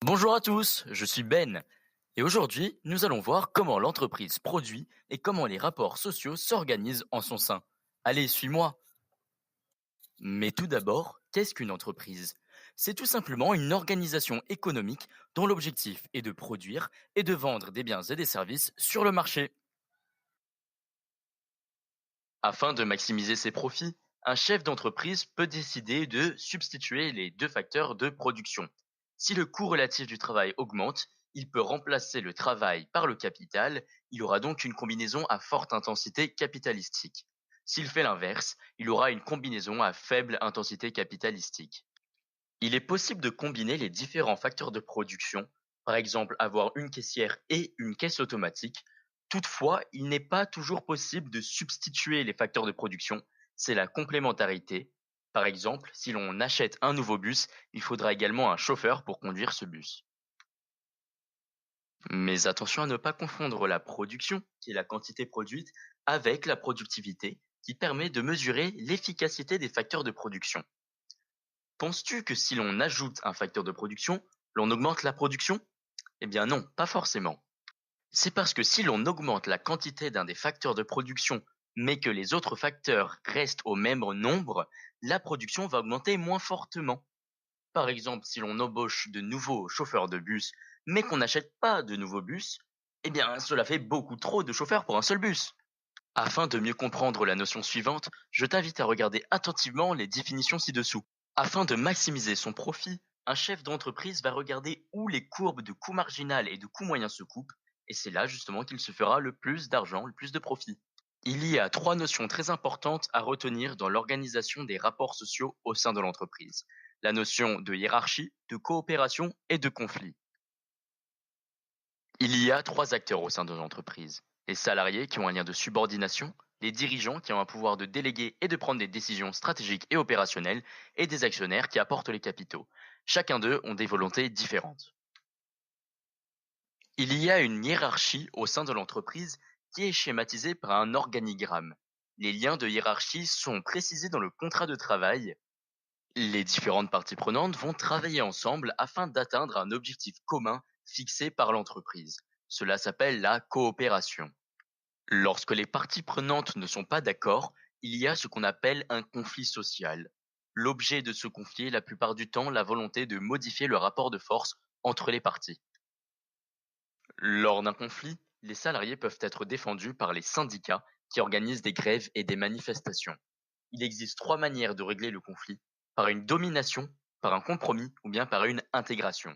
Bonjour à tous, je suis Ben et aujourd'hui nous allons voir comment l'entreprise produit et comment les rapports sociaux s'organisent en son sein. Allez, suis-moi. Mais tout d'abord, qu'est-ce qu'une entreprise? C'est tout simplement une organisation économique dont l'objectif est de produire et de vendre des biens et des services sur le marché. Afin de maximiser ses profits, un chef d'entreprise peut décider de substituer les deux facteurs de production. Si le coût relatif du travail augmente, il peut remplacer le travail par le capital, il aura donc une combinaison à forte intensité capitalistique. S'il fait l'inverse, il aura une combinaison à faible intensité capitalistique. Il est possible de combiner les différents facteurs de production, par exemple avoir une caissière et une caisse automatique. Toutefois, il n'est pas toujours possible de substituer les facteurs de production, c'est la complémentarité. Par exemple, si l'on achète un nouveau bus, il faudra également un chauffeur pour conduire ce bus. Mais attention à ne pas confondre la production, qui est la quantité produite, avec la productivité, qui permet de mesurer l'efficacité des facteurs de production. Penses-tu que si l'on ajoute un facteur de production, l'on augmente la production? Eh bien non, pas forcément. C'est parce que si l'on augmente la quantité d'un des facteurs de production, mais que les autres facteurs restent au même nombre, la production va augmenter moins fortement. Par exemple, si l'on embauche de nouveaux chauffeurs de bus, mais qu'on n'achète pas de nouveaux bus, eh bien cela fait beaucoup trop de chauffeurs pour un seul bus. Afin de mieux comprendre la notion suivante, je t'invite à regarder attentivement les définitions ci-dessous. Afin de maximiser son profit, un chef d'entreprise va regarder où les courbes de coût marginal et de coût moyen se coupent, et c'est là justement qu'il se fera le plus d'argent, le plus de profit. Il y a trois notions très importantes à retenir dans l'organisation des rapports sociaux au sein de l'entreprise. La notion de hiérarchie, de coopération et de conflit. Il y a trois acteurs au sein de l'entreprise. Les salariés qui ont un lien de subordination, les dirigeants qui ont un pouvoir de déléguer et de prendre des décisions stratégiques et opérationnelles, et des actionnaires qui apportent les capitaux. Chacun d'eux ont des volontés différentes. Il y a une hiérarchie au sein de l'entreprise qui est schématisée par un organigramme. Les liens de hiérarchie sont précisés dans le contrat de travail. Les différentes parties prenantes vont travailler ensemble afin d'atteindre un objectif commun fixé par l'entreprise. Cela s'appelle la coopération. Lorsque les parties prenantes ne sont pas d'accord, il y a ce qu'on appelle un conflit social. L'objet de ce conflit est la plupart du temps la volonté de modifier le rapport de force entre les parties. Lors d'un conflit, les salariés peuvent être défendus par les syndicats qui organisent des grèves et des manifestations. Il existe trois manières de régler le conflit, par une domination, par un compromis ou bien par une intégration.